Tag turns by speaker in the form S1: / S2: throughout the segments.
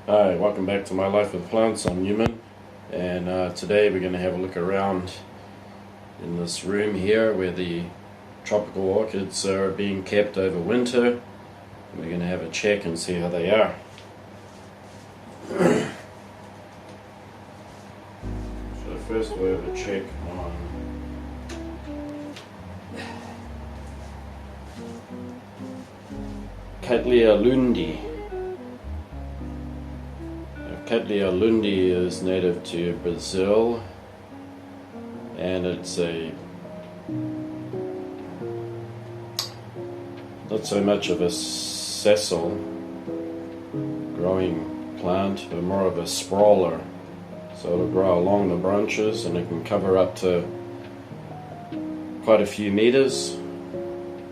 S1: Hi, welcome back to My Life with Plants. I'm Newman, and today we're going to have a look around in this room here where the tropical orchids are being kept over winter. We're going to have a check and see how they are. So first we'll have a check on Cattleya lundi. Cattleya lundi is native to Brazil, and it's a not so much of a sessile growing plant, but more of a sprawler. So it'll grow along the branches and it can cover up to quite a few meters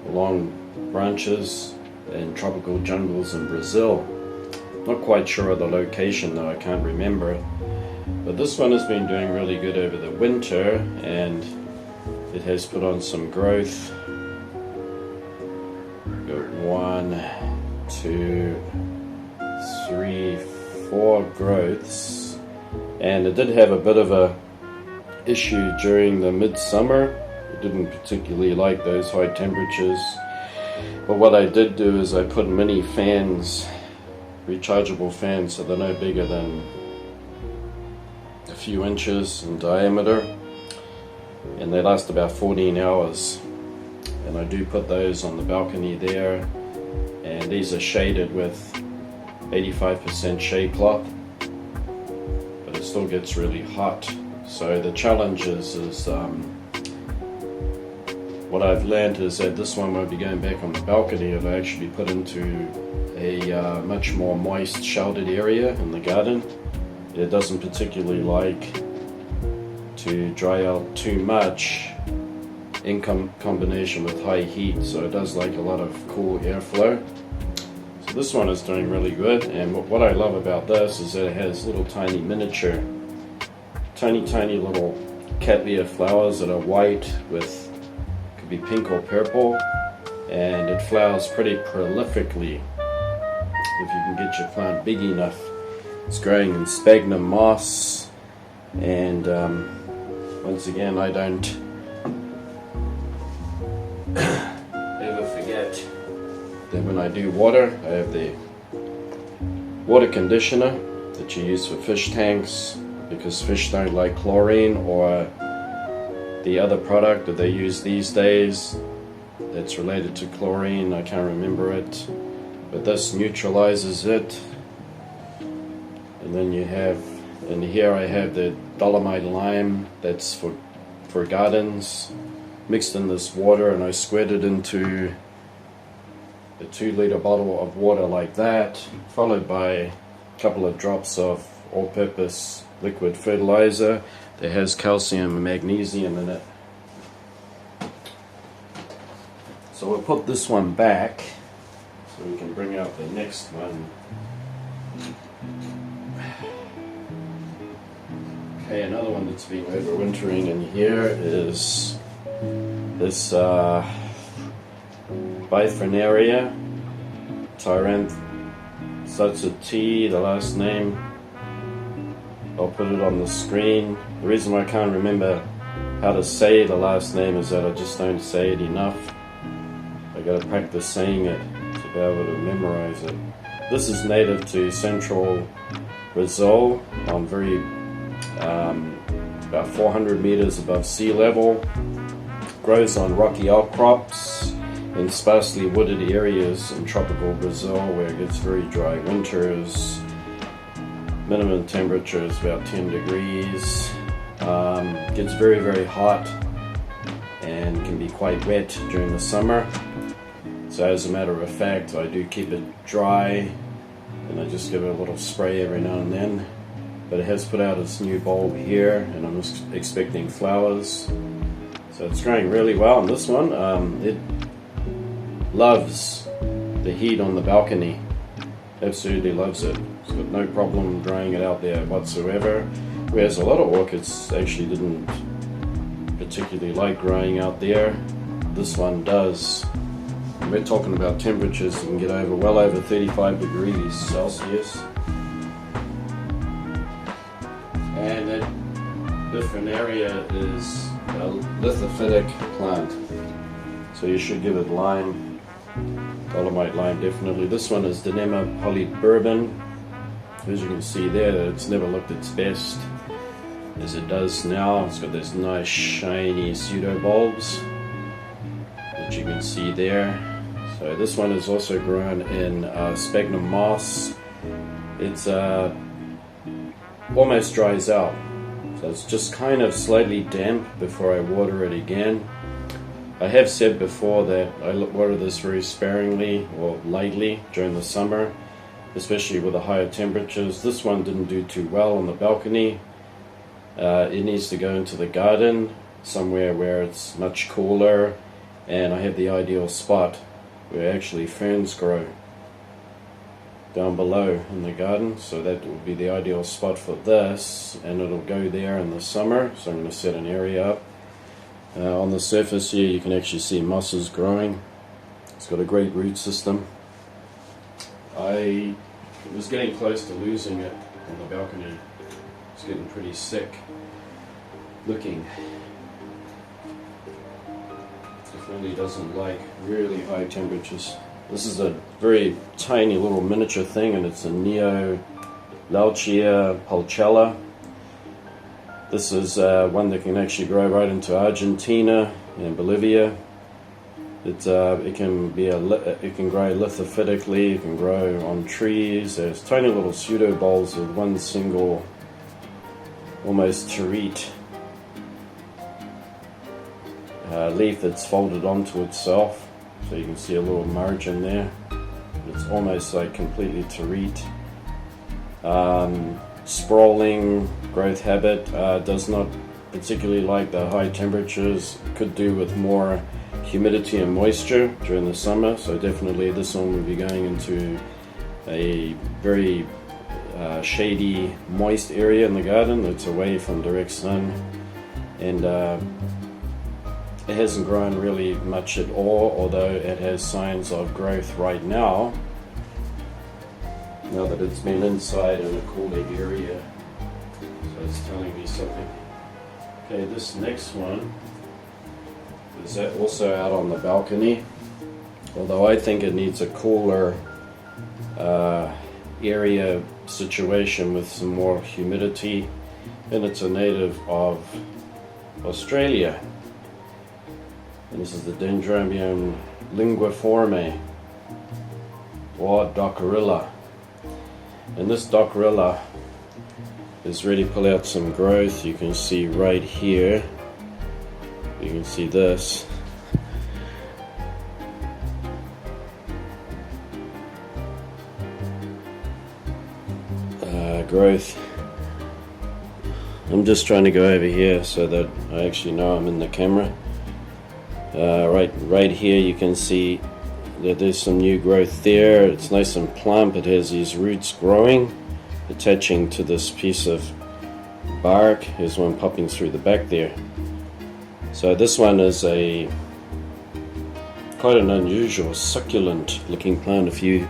S1: along branches in tropical jungles in Brazil. Not quite sure of the location though, I can't remember it. But this one has been doing really good over the winter, and it has put on some growth. Got 1, 2, 3, 4 growths. And it did have a bit of a issue during the midsummer. It didn't particularly like those high temperatures. But what I did do is I put mini fans, rechargeable fans, so they're no bigger than a few inches in diameter, and they last about 14 hours. And I do put those on the balcony there, and these are shaded with 85% shade cloth, but it still gets really hot. So the challenge is what I've learned is that this one won't be going back on the balcony. It'll actually be put into a much more moist, sheltered area in the garden. It doesn't particularly like to dry out too much in combination with high heat, so it does like a lot of cool airflow. So this one is doing really good, and what I love about this is that it has little tiny miniature, tiny little Cattleya flowers that are white with, could be pink or purple, and it flowers pretty prolifically if you can get your plant big enough. It's growing in sphagnum moss, and once again, I don't ever forget that when I do water, I have the water conditioner that you use for fish tanks, because fish don't like chlorine or the other product that they use these days that's related to chlorine. I can't remember it, but this neutralizes it. And then you have, and here I have the dolomite lime that's for gardens, mixed in this water, and I squirt it into a 2-liter bottle of water like that, followed by a couple of drops of all-purpose liquid fertilizer that has calcium and magnesium in it. So we'll put this one back so we can bring out the next one. Okay, another one that's been overwintering in here is this Bifrenaria starts with T, the last name. I'll put it on the screen. The reason why I can't remember how to say the last name is that I just don't say it enough. I gotta practice saying it to be able to memorize it. This is native to central Brazil, on very about 400 meters above sea level. Grows on rocky outcrops in sparsely wooded areas in tropical Brazil where it gets very dry winters. Minimum temperature is about 10 degrees. Gets very hot and can be quite wet during the summer. So as a matter of fact, I do keep it dry, and I just give it a little spray every now and then. But it has put out its new bulb here, and I'm expecting flowers. So it's growing really well. And this one, it loves the heat on the balcony. Absolutely loves it. It's got no problem growing it out there whatsoever. Whereas a lot of orchids actually didn't particularly like growing out there. This one does. And we're talking about temperatures that can get well over 35 degrees Celsius. Fernaria is a lithophytic plant, so you should give it lime, dolomite lime definitely. This one is Dinema polybourbon. As you can see there, it's never looked its best as it does now. It's got those nice shiny pseudobulbs that you can see there. So this one is also grown in sphagnum moss. It's almost dries out, so it's just kind of slightly damp before I water it again. I have said before that I water this very sparingly or lightly during the summer, especially with the higher temperatures. This one didn't do too well on the balcony. It needs to go into the garden somewhere where it's much cooler, and I have the ideal spot where actually ferns grow down below in the garden, so that will be the ideal spot for this, and it'll go there in the summer. So I'm going to set an area up. On the surface here you can actually see mosses growing. It's got a great root system. I was getting close to losing it on the balcony. It's getting pretty sick looking. Definitely doesn't like really high temperatures. This is a very tiny little miniature thing, and it's a Neo Lauchia pulchella. This is one that can actually grow right into Argentina and Bolivia. It can grow lithophytically. It can grow on trees. There's tiny little pseudobulbs with one single, almost terete leaf that's folded onto itself. So you can see a little margin there. It's almost like completely terete. Sprawling growth habit, does not particularly like the high temperatures. Could do with more humidity and moisture during the summer, so definitely this one will be going into a very shady, moist area in the garden that's away from direct sun, and it hasn't grown really much at all, although it has signs of growth right now that it's been inside in a cooler area. So it's telling me something. Okay, this next one is also out on the balcony, although I think it needs a cooler area situation with some more humidity, and it's a native of Australia. And this is the Dendrobium linguiforme, or Dockerilla. And this Dockerilla is ready to pull out some growth. You can see right here, you can see this. Growth. I'm just trying to go over here so that I actually know I'm in the camera. Right here you can see that there's some new growth there. It's nice and plump. It has these roots growing, attaching to this piece of bark. Here's one popping through the back there. So this one is quite an unusual succulent looking plant. If you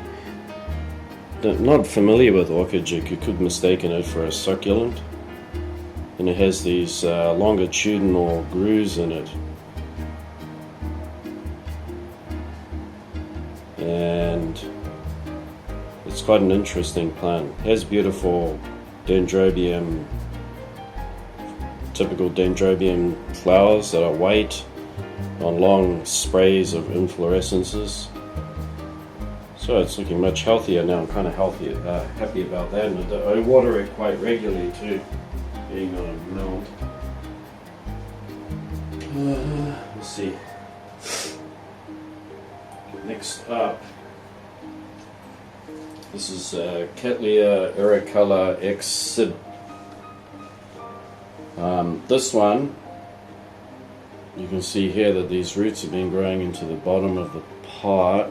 S1: not familiar with orchids, you could mistaken it for a succulent, and it has these longitudinal grooves in it, and it's quite an interesting plant. It has beautiful dendrobium, typical dendrobium flowers that are white on long sprays of inflorescences. So it's looking much healthier now. I'm kind of happy about that, and I water it quite regularly too, being on a mount. Let's see. Next up, this is Cattleya ericola X Sib. This one, you can see here that these roots have been growing into the bottom of the pot.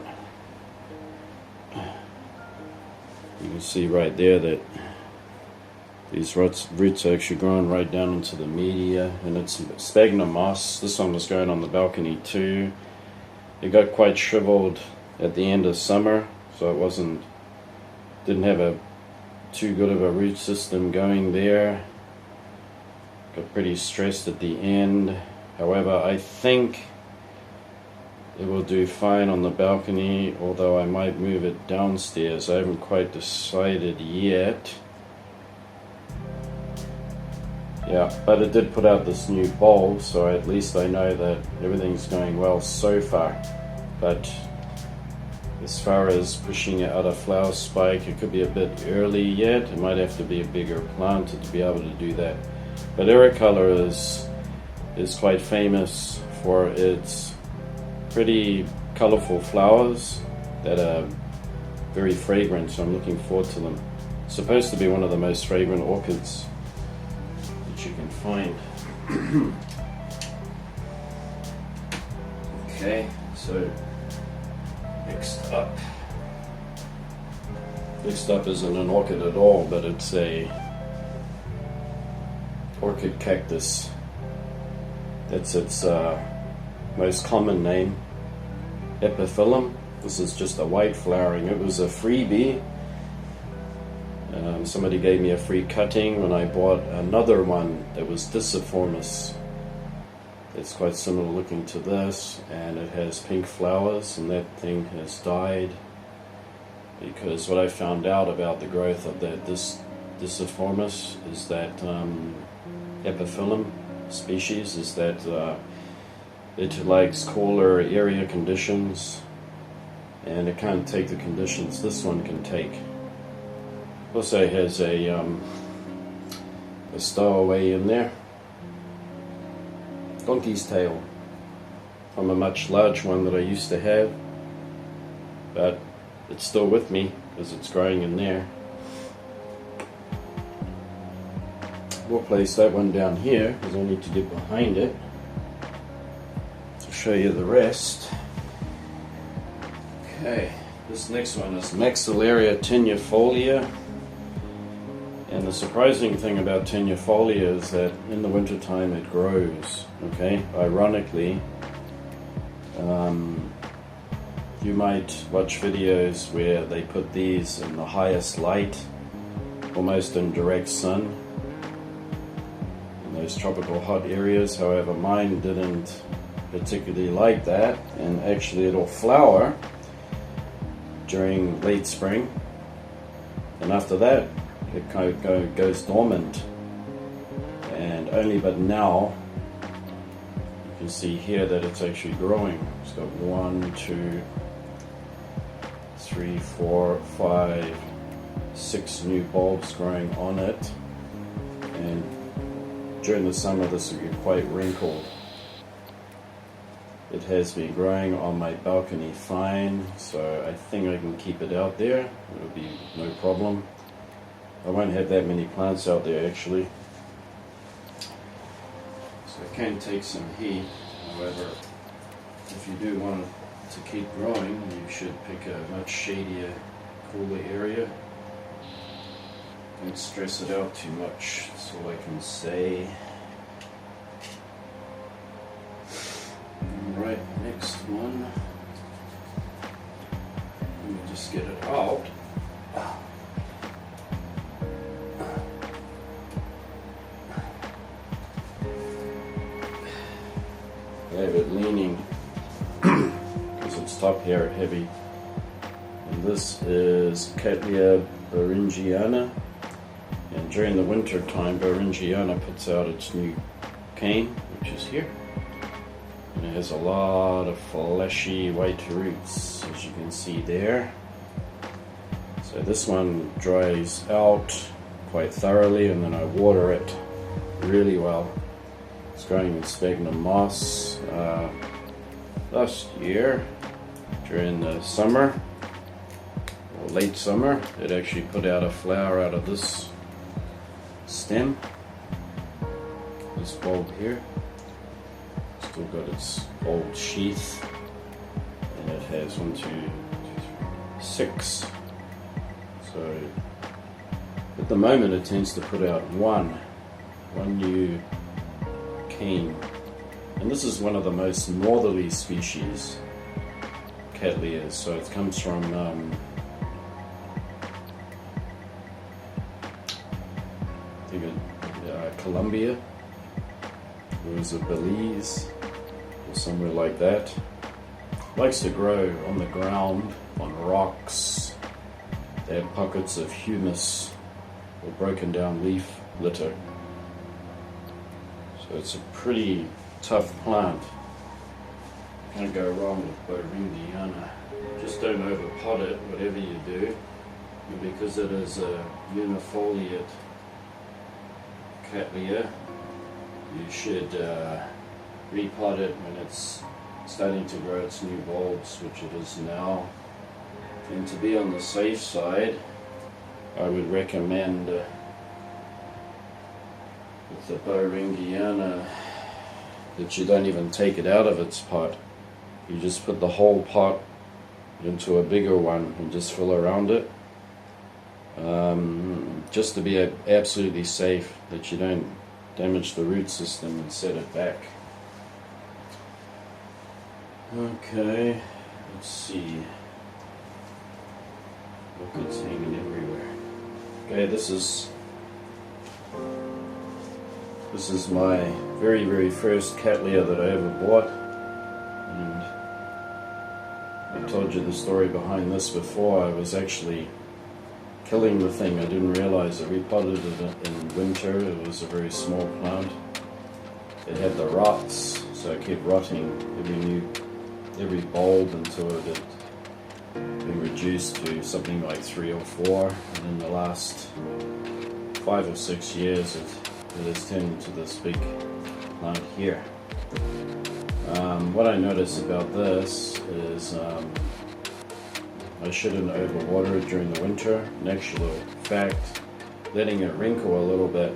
S1: You can see right there that these roots are actually growing right down into the media, and it's sphagnum moss. This one was growing on the balcony too. It got quite shriveled at the end of summer, so it didn't have too good of a root system going there. got pretty stressed at the end. However, I think it will do fine on the balcony, although I might move it downstairs. I haven't quite decided yet. Yeah, but it did put out this new bulb, so at least I know that everything's going well so far. But as far as pushing out a flower spike, it could be a bit early yet. It might have to be a bigger plant to be able to do that. But Ericolor is quite famous for its pretty colorful flowers that are very fragrant, so I'm looking forward to them. It's supposed to be one of the most fragrant orchids that you can find. Okay, so next up isn't an orchid at all, but it's a orchid cactus. That's its most common name, epiphyllum. This is just a white flowering. It was a freebie. Somebody gave me a free cutting when I bought another one that was Disciformis. It's quite similar looking to this, and it has pink flowers, and that thing has died because what I found out about the growth of that Disciformis is that epiphyllum species is that it likes cooler area conditions, and it can't take the conditions this one can take. Also has a stowaway in there, donkey's tail, from a much larger one that I used to have, but it's still with me because it's growing in there. We'll place that one down here because I need to get behind it to show you the rest. Okay, this next one is Maxillaria tenuifolia. And the surprising thing about tenuifolia is that in the wintertime it grows. Okay, ironically, you might watch videos where they put these in the highest light, almost in direct sun, in those tropical hot areas. However, mine didn't particularly like that, and actually it'll flower during late spring, and after that it kind of goes dormant, and only but now you can see here that it's actually growing. It's got 1, 2, 3, 4, 5, 6 new bulbs growing on it, and during the summer this will be quite wrinkled. It has been growing on my balcony fine, so I think I can keep it out there. It'll be no problem. I won't have that many plants out there actually, so it can take some heat. However, if you do want it to keep growing, you should pick a much shadier, cooler area. Don't stress it out too much, that's all I can say. Alright, next one. Let me just get it out. I have it leaning because it's top here heavy. And this is Cattleya beringiana, and during the winter time beringiana puts out its new cane, which is here, and it has a lot of fleshy white roots, as you can see there. So this one dries out quite thoroughly, and then I water it really well. It's growing in sphagnum moss. Last year, during the summer, or late summer, it actually put out a flower out of this stem, this bulb here. Still got its old sheath, and it has 1, 2, 3, 6. So at the moment it tends to put out one new cane, and this is one of the most northerly species, Cattleyas. So it comes from I think Colombia, It was a Belize or somewhere like that. Likes to grow on the ground, on rocks. They have pockets of humus or broken down leaf litter. So it's a pretty tough plant. Can't go wrong with Beringiana. Just don't overpot it, whatever you do. And because it is a unifoliate cattleya, you should repot it when it's starting to grow its new bulbs, which it is now. And to be on the safe side, I would recommend with the Beringiana that you don't even take it out of its pot. You just put the whole pot into a bigger one and just fill around it, just to be absolutely safe that you don't damage the root system and set it back. Okay, let's see. Orchids hanging everywhere. Okay, this is my very first cattleya that I ever bought, and I told you the story behind this before. I was actually killing the thing. I didn't realize I repotted it in winter. It was a very small plant. It had the rots, so it kept rotting every bulb until it had been reduced to something like 3 or 4, and in the last 5 or 6 years it has turned into this big plant here. What I noticed about this is I shouldn't overwater it during the winter. In actual fact, letting it wrinkle a little bit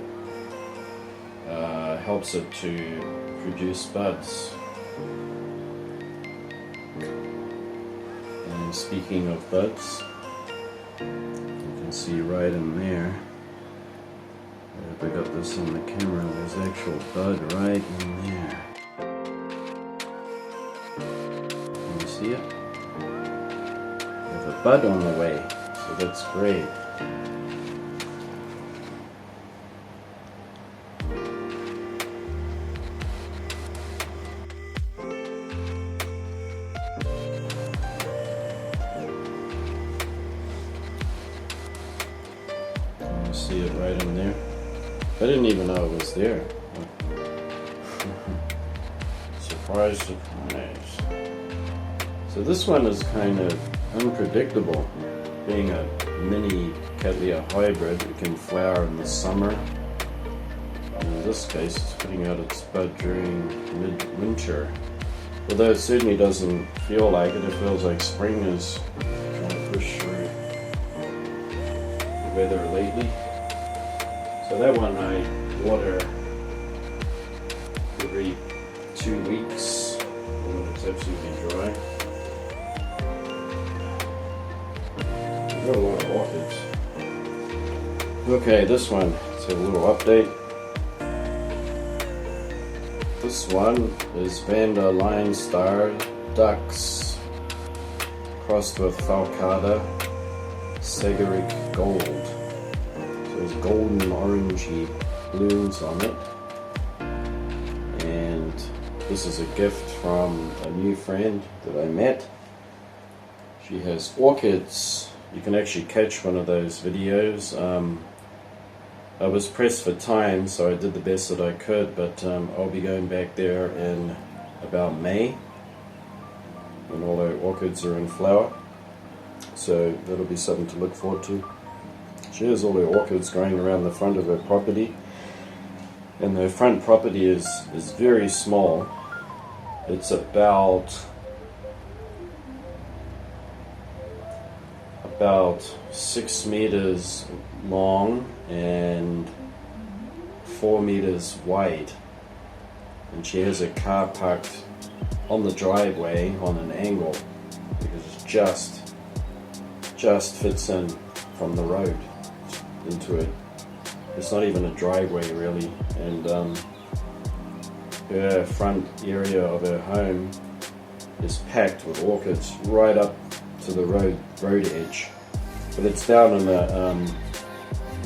S1: helps it to produce buds. And speaking of buds, you can see right in there, if I got this on the camera, there's actual bud right in there. Can you see it? There's a bud on the way, so that's great. See it right in there. I didn't even know it was there. Surprise, surprise. So this one is kind of unpredictable. Being a mini cattleya hybrid, it can flower in the summer. And in this case, it's putting out its bud during mid-winter. Although it certainly doesn't feel like it. It feels like spring is trying to push through the weather lately. So that one I water every 2 weeks when it's absolutely dry. We've got a lot of orchids. Okay, this one, it's a little update. This one is Vanda Line Star Ducks crossed with Falcata Sagaric Gold. There's golden orangey blooms on it, and this is a gift from a new friend that I met. She has orchids. You can actually catch one of those videos. I was pressed for time, so I did the best that I could, but I'll be going back there in about May when all our orchids are in flower, so that'll be something to look forward to. She has all her orchids growing around the front of her property, and her front property is very small. It's about 6 meters long and 4 meters wide, and she has a car parked on the driveway on an angle because it just fits in from the road into it. It's not even a driveway really, and her front area of her home is packed with orchids right up to the road edge, but it's down in a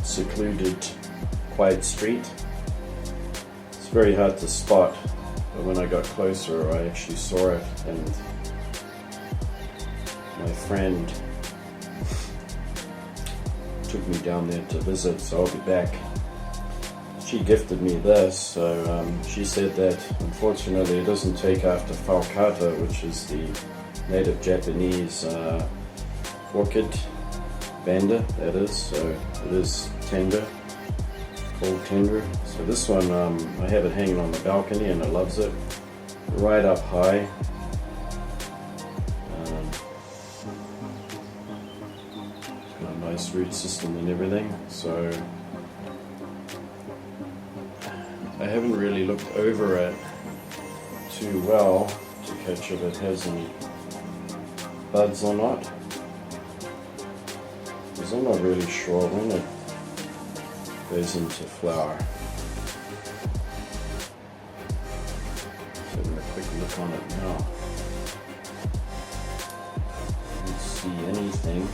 S1: secluded, quiet street. It's very hard to spot, but when I got closer I actually saw it, and my friend took me down there to visit, so I'll be back. She gifted me this, so she said that unfortunately it doesn't take after falcata, which is the native Japanese orchid banda, that is, so it is tender, full tender. So this one, I have it hanging on the balcony and it loves it, right up high. It's got a nice root system and everything, so I haven't really looked over it too well to catch if it has any buds or not, because I'm not really sure when it goes into flower. So having a quick look on it now. Don't see anything.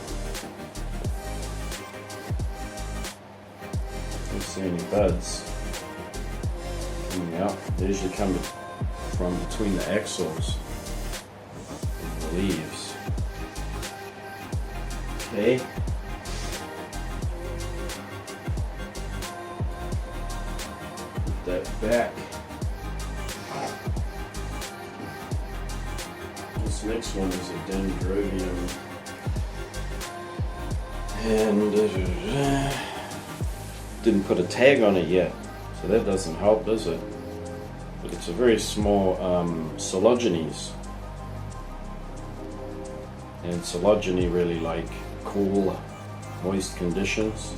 S1: Don't see any buds coming out. They usually come from between the axils of the leaves. Okay. Put that back. This next one is a dendrobium, and didn't put a tag on it yet, so that doesn't help, does it? But it's a very small cotyledons, and cotyledons really like cool, moist conditions.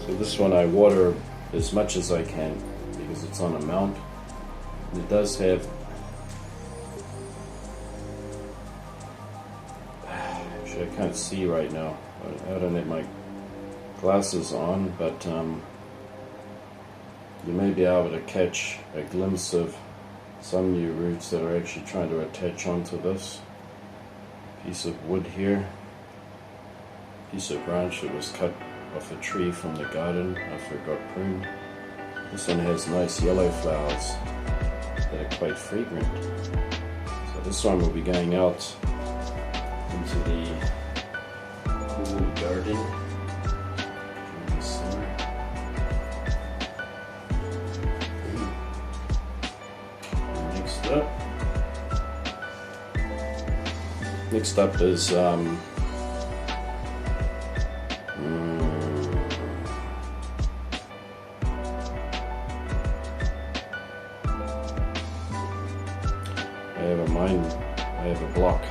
S1: So this one I water as much as I can because it's on a mount. And it does have, actually I can't see right now. I don't have my glasses on, but you may be able to catch a glimpse of some new roots that are actually trying to attach onto this piece of wood here. Piece of branch that was cut off a tree from the garden after it got pruned. This one has nice yellow flowers that are quite fragrant. So this one will be going out into the cool garden in the summer. Next up is I have a block.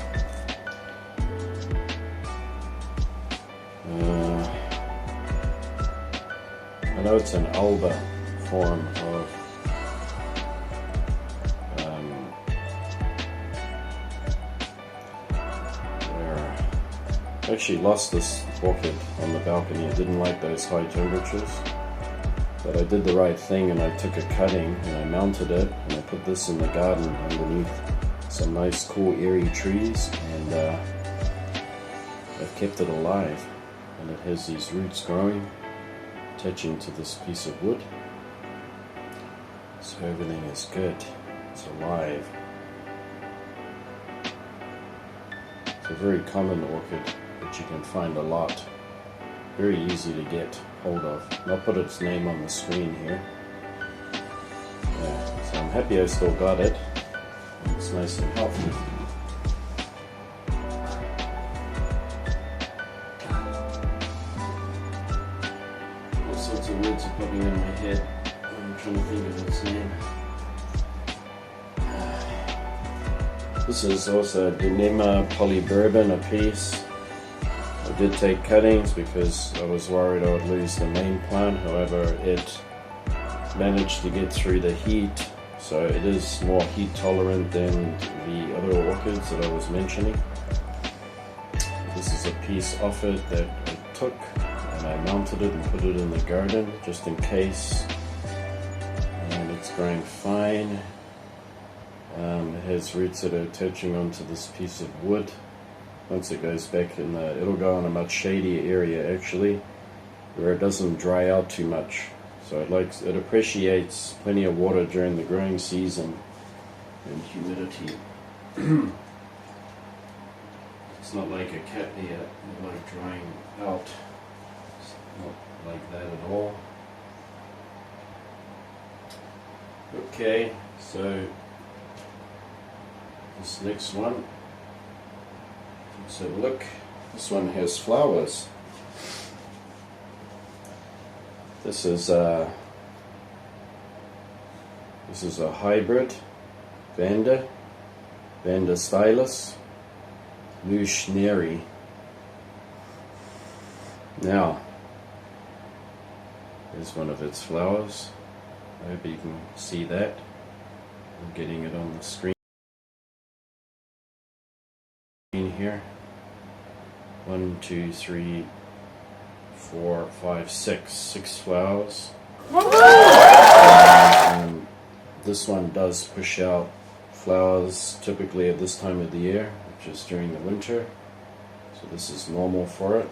S1: I know it's an alba form of I actually lost this orchid on the balcony. I didn't like those high temperatures, but I did the right thing and I took a cutting and I mounted it and I put this in the garden underneath some nice cool airy trees, and I've kept it alive, and it has these roots growing, attaching to this piece of wood, so everything is good, it's alive. It's a very common orchid that you can find a lot, very easy to get hold of. And I'll put its name on the screen here. Yeah, so I'm happy I still got it. It's nice and healthy. All sorts of words are popping in my head. I'm trying to think of its name. This is also Dinema polybourbon, a piece. I did take cuttings because I was worried I would lose the main plant. However, it managed to get through the heat, so it is more heat tolerant than the other orchids that I was mentioning. This is a piece off it that I took and I mounted it and put it in the garden just in case, and it's growing fine. It has roots that are attaching onto this piece of wood. Once it goes back in it'll go in a much shadier area actually, where it doesn't dry out too much. So it appreciates plenty of water during the growing season and humidity. It's not like a catnip, like drying out. It's not like that at all. Okay, so this next one, let's have a look. This one has flowers. This is a hybrid Vanda stylus Lushneri. Now, here's one of its flowers. I hope you can see that. I'm getting it on the screen here. 1, 2, 3, 4, 5, 6 flowers. This one does push out flowers typically at this time of the year, which is during the winter. So this is normal for it.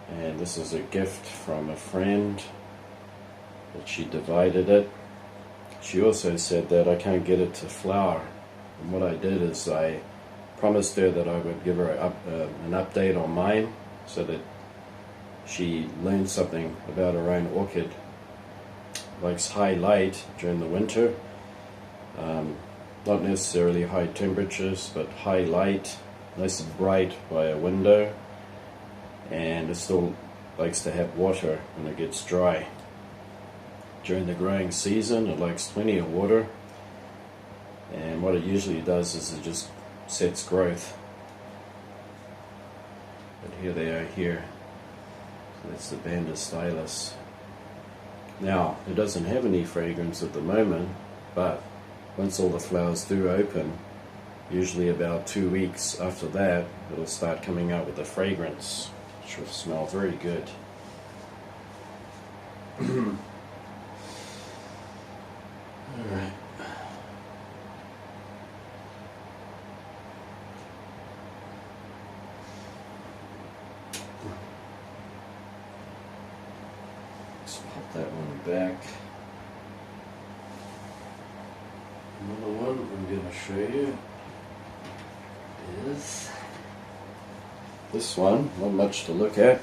S1: And this is a gift from a friend that she divided it. She also said that I can't get it to flower. And what I did is I promised her that I would give her an update on mine so that she learned something about her own orchid. Likes high light during the winter, not necessarily high temperatures, but high light, nice and bright by a window, and it still likes to have water when it gets dry. During the growing season it likes plenty of water, and what it usually does is it just sets growth. But here they are here. So that's the Vanda stylus. Now, it doesn't have any fragrance at the moment, but once all the flowers do open, usually about 2 weeks after that, it'll start coming out with a fragrance, which will smell very good. Alright. Let's pop that one back. Another one I'm going to show you is this one. Not much to look at.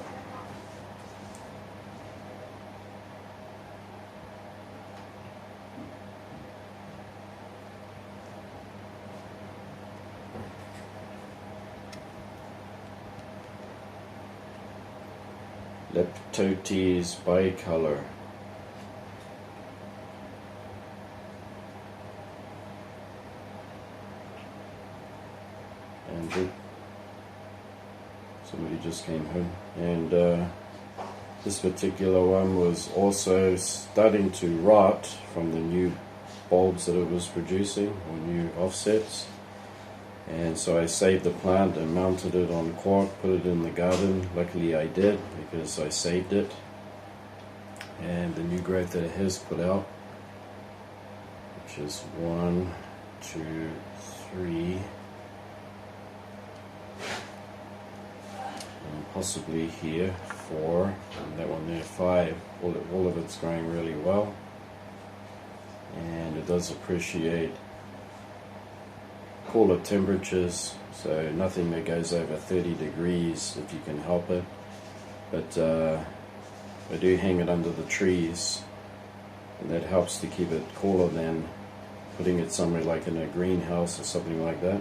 S1: Leptotes bicolor. And somebody just came home, and this particular one was also starting to rot from the new bulbs that it was producing, or new offsets. And so I saved the plant and mounted it on cork, put it in the garden. Luckily I did, because I saved it. And the new growth that it has put out, which is 1, 2, 3, and possibly here 4, and that one there 5. All of it's growing really well, and it does appreciate cooler temperatures, so nothing that goes over 30 degrees if you can help it. But I do hang it under the trees, and that helps to keep it cooler than putting it somewhere like in a greenhouse or something like that.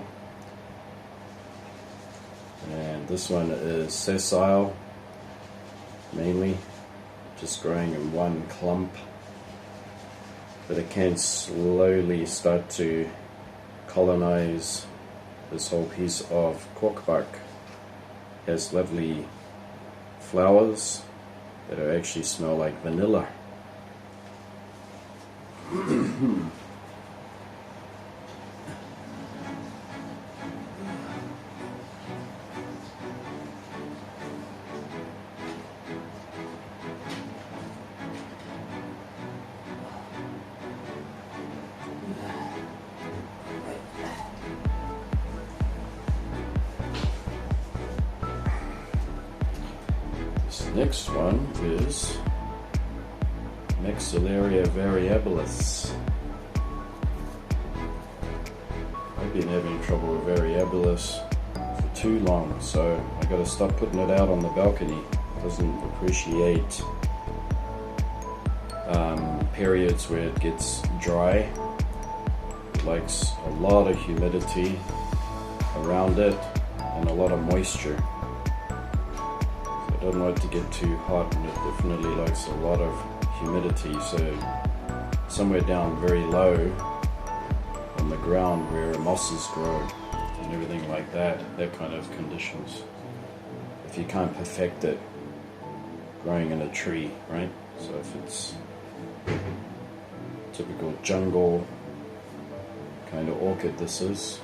S1: And this one is sessile, mainly just growing in one clump, but it can slowly start to colonize this whole piece of cork bark. It has lovely flowers that actually smell like vanilla. Next one is Maxillaria variabilis. I've been having trouble with variabilis for too long, so I gotta stop putting it out on the balcony. It doesn't appreciate periods where it gets dry. It likes a lot of humidity around it and a lot of moisture. So I don't want it to get too hot, and it definitely likes a lot of humidity, so somewhere down very low on the ground where mosses grow and everything like that kind of conditions. If you can't perfect it growing in a tree, right? So if it's typical jungle kind of orchid this is.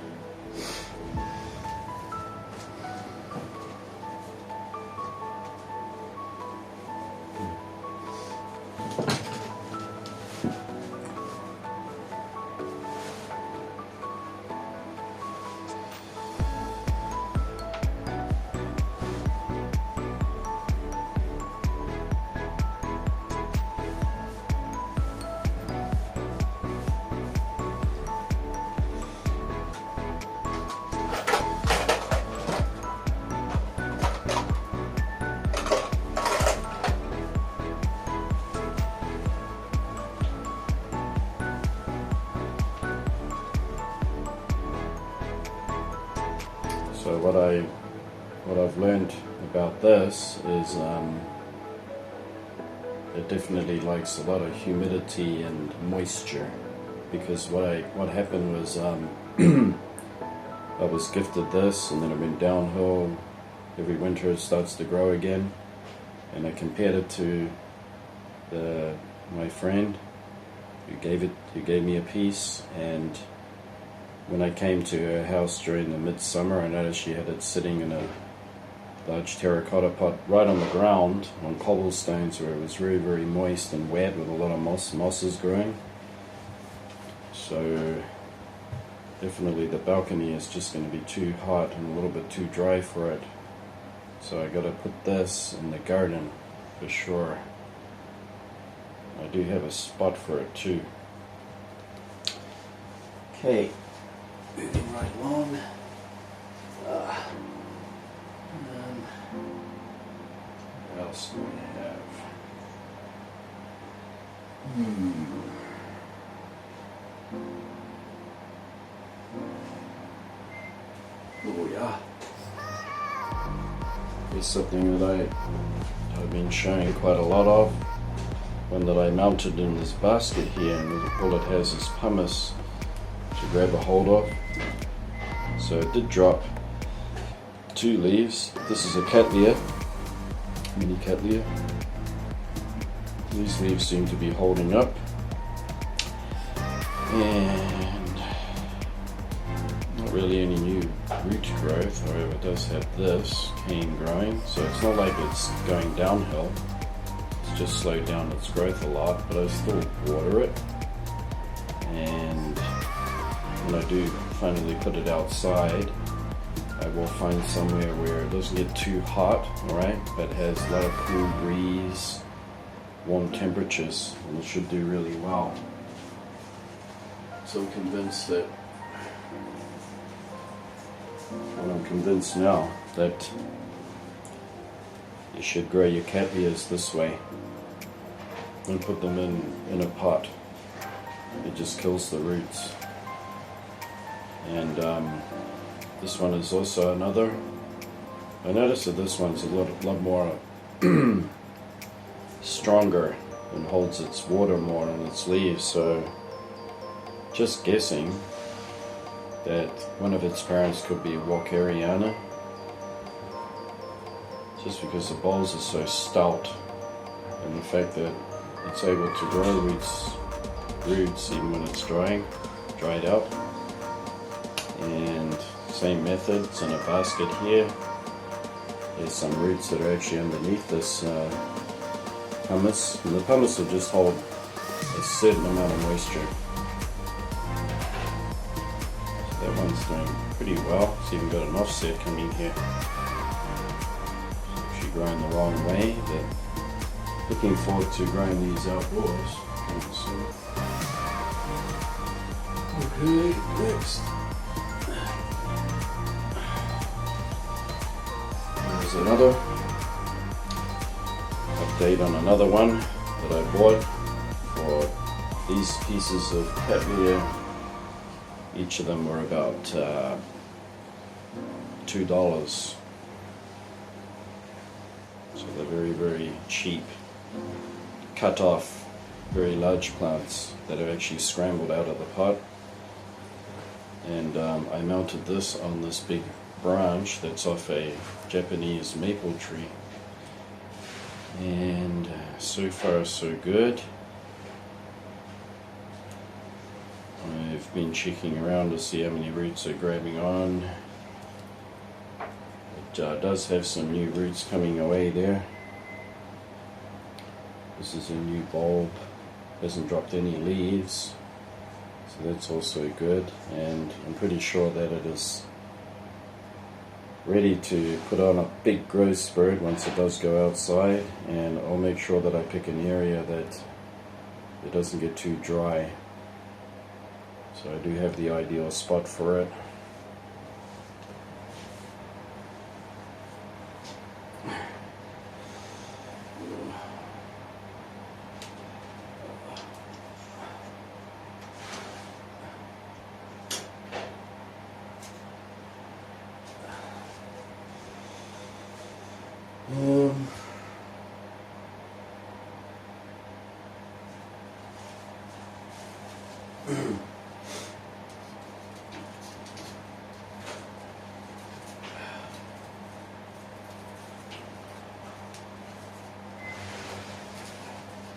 S1: So what I've learned about this is it definitely likes a lot of humidity and moisture, because what happened was I was gifted this, and then it went downhill. Every winter it starts to grow again, and I compared it to my friend who gave me a piece, and when I came to her house during the midsummer, I noticed she had it sitting in a large terracotta pot right on the ground on cobblestones, where it was very, very moist and wet with a lot of mosses growing. So definitely the balcony is just going to be too hot and a little bit too dry for it. So I got to put this in the garden for sure. I do have a spot for it too. Okay. Moving right along. What else do we have? Oh yeah. Here's something that I've been showing quite a lot of. One that I mounted in this basket here, and all it has is pumice to grab a hold of. So it did drop 2 leaves. This is a cattleya, mini cattleya. These leaves seem to be holding up, and not really any new root growth. However, it does have this cane growing, so it's not like it's going downhill. It's just slowed down its growth a lot, but I still water it. And when I do finally put it outside, I will find somewhere where it doesn't get too hot, alright, but has a lot of cool breeze, warm temperatures, and it should do really well. So I'm convinced now that you should grow your cattleyas this way and put them in a pot. It just kills the roots. And this one is also another. I noticed that this one's a lot more stronger and holds its water more in its leaves, so just guessing that one of its parents could be Walkeriana, just because the bulbs are so stout, and the fact that it's able to grow roots even when it's dried out. And same method, it's in a basket here. There's some roots that are actually underneath this pumice, and the pumice will just hold a certain amount of moisture. So that one's doing pretty well. It's even got an offset coming here. It's actually growing the wrong way, but Looking forward to growing these outdoors. Okay, next. There's another update on another one that I bought for these pieces of cattleya. Each of them were about $2. So they're very, very cheap. Cut off very large plants that are actually scrambled out of the pot. And I mounted this on this big branch that's off a Japanese maple tree. And so far so good. I've been checking around to see how many roots are grabbing on. It does have some new roots coming away there. This is a new bulb, hasn't dropped any leaves, so that's also good, and I'm pretty sure that it is ready to put on a big growth spurt once it does go outside, and I'll make sure that I pick an area that it doesn't get too dry. So I do have the ideal spot for it.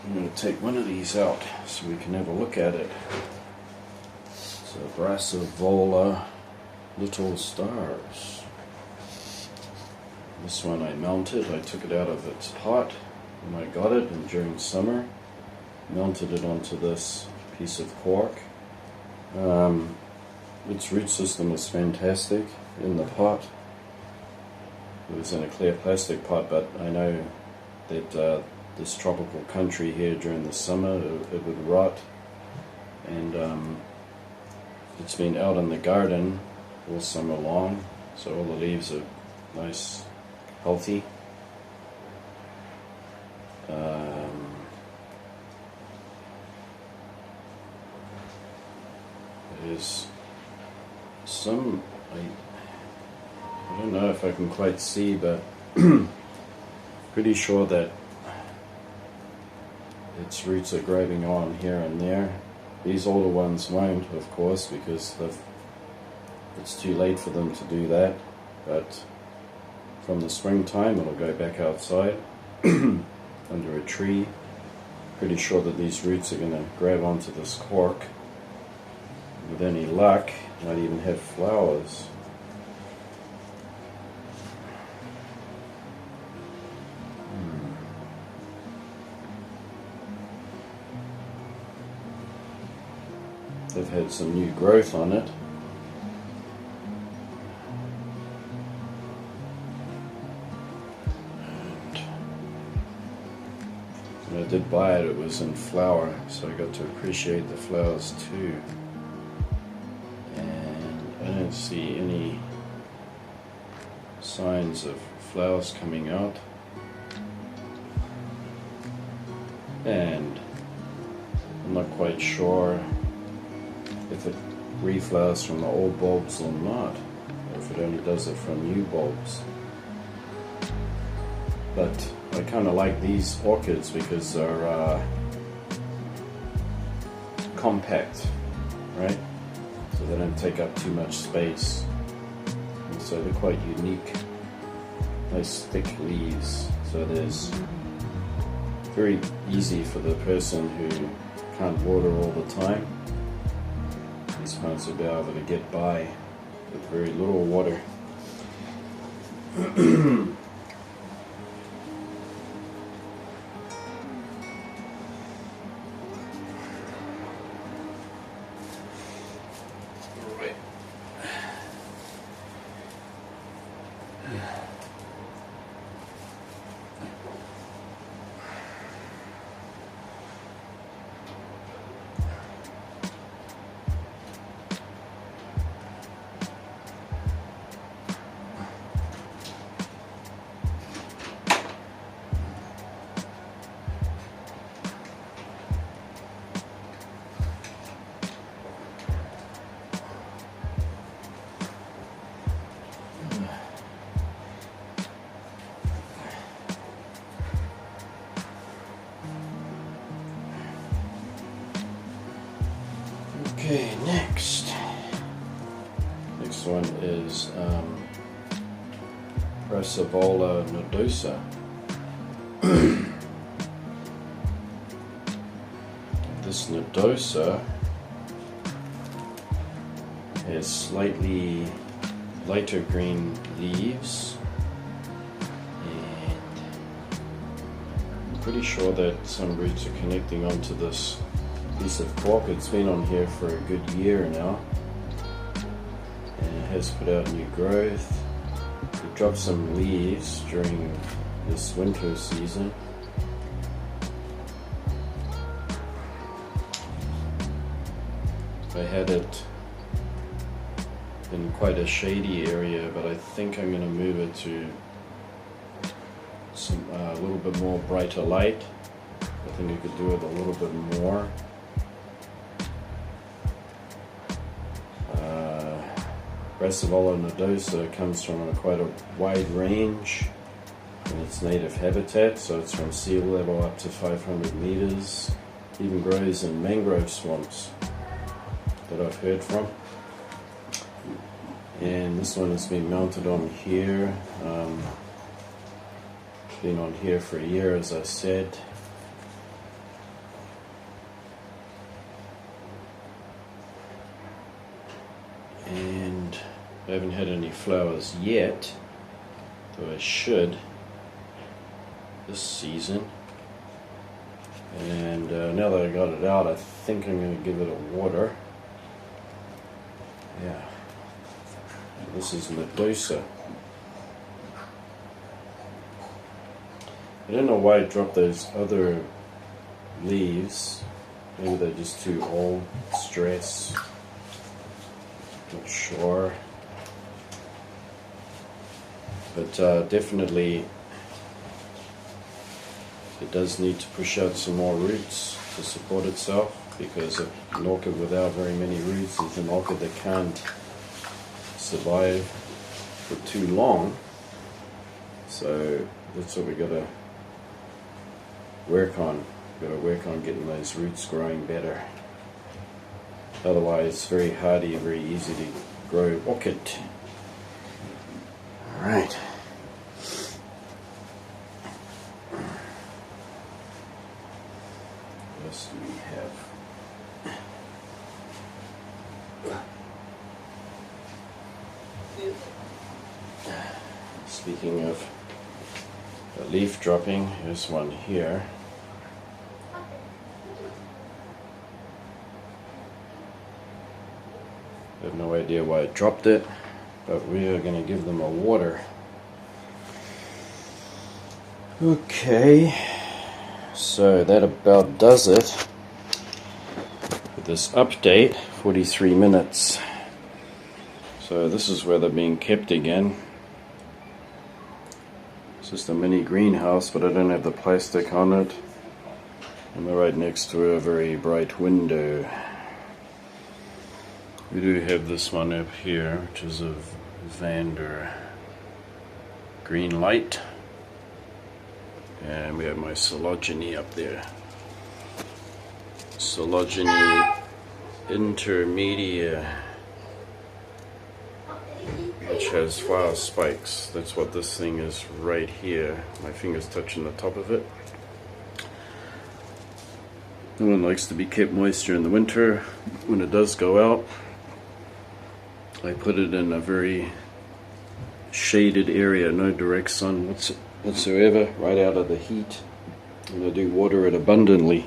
S1: I'm going to take one of these out so we can have a look at it. It's a Brassivola Little Stars. This one I mounted. I took it out of its pot when I got it, and during summer mounted it onto this piece of cork. Its root system was fantastic in the pot. It was in a clear plastic pot, but I know that this tropical country here during the summer it would rot, and it's been out in the garden all summer long, so all the leaves are nice, healthy. There's some, I don't know if I can quite see, but pretty sure that its roots are grabbing on here and there. These older ones won't, of course, because it's too late for them to do that, but from the springtime it'll go back outside under a tree. Pretty sure that these roots are going to grab onto this cork. With any luck, might even have flowers. They've had some new growth on it. And when I did buy it, it was in flower, so I got to appreciate the flowers too. And I don't see any signs of flowers coming out. And I'm not quite sure if it reflowers from the old bulbs or not, or if it only does it from new bulbs. But I kind of like these orchids because they're compact, right? So they don't take up too much space, and so they're quite unique. Nice thick leaves, so there's very easy for the person who can't water all the time. These plants will be able to get by with very little water. Okay, next one is Brassavola nodosa. This nodosa has slightly lighter green leaves, and I'm pretty sure that some roots are connecting onto this piece of cork. It's been on here for a good year now, and it has put out new growth. It dropped some leaves during this winter season. I had it in quite a shady area, but I think I'm going to move it to some a little bit more brighter light. I think I could do it a little bit more. Brassavola nodosa comes from quite a wide range in its native habitat, so it's from sea level up to 500 meters. Even grows in mangrove swamps that I've heard from. And this one has been mounted on here. Been on here for a year, as I said. And I haven't had any flowers yet, though I should this season. And now that I got it out, I think I'm going to give it a water. Yeah. This is nodosa. I don't know why I dropped those other leaves. Maybe they're just too old, stress. Not sure. But definitely it does need to push out some more roots to support itself, because an orchid without very many roots is an orchid that can't survive for too long. So that's what we got to work on. Got to work on getting those roots growing better. Otherwise, it's very hardy and very easy to grow orchid. All right. What else do we have? Speaking of a leaf dropping, here's one here. I have no idea why I dropped it, but we are going to give them a water. Okay, so that about does it for this update. 43 minutes. So this is where they're being kept again. It's just a mini greenhouse, but I don't have the plastic on it. And they're right next to a very bright window. We do have this one up here, which is a Vander green light. And we have my Sologeny up there. Sologeny intermedia, which has flower spikes. That's what this thing is right here. My finger's touching the top of it. No one likes to be kept moist during the winter. When it does go out, I put it in a very shaded area, no direct sun whatsoever, right out of the heat. And I do water it abundantly,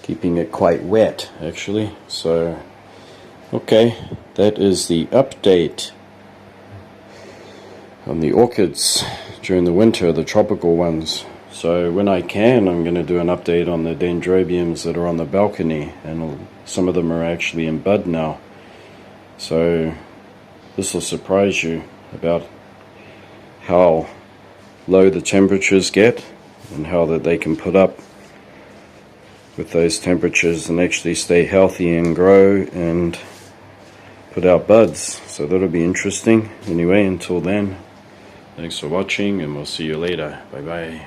S1: keeping it quite wet actually. So okay, that is the update on the orchids during the winter, the tropical ones. So when I can, I'm going to do an update on the dendrobiums that are on the balcony, and some of them are actually in bud now. So this will surprise you about how low the temperatures get and how that they can put up with those temperatures and actually stay healthy and grow and put out buds. So that'll be interesting. Anyway, until then, thanks for watching, and we'll see you later. Bye bye.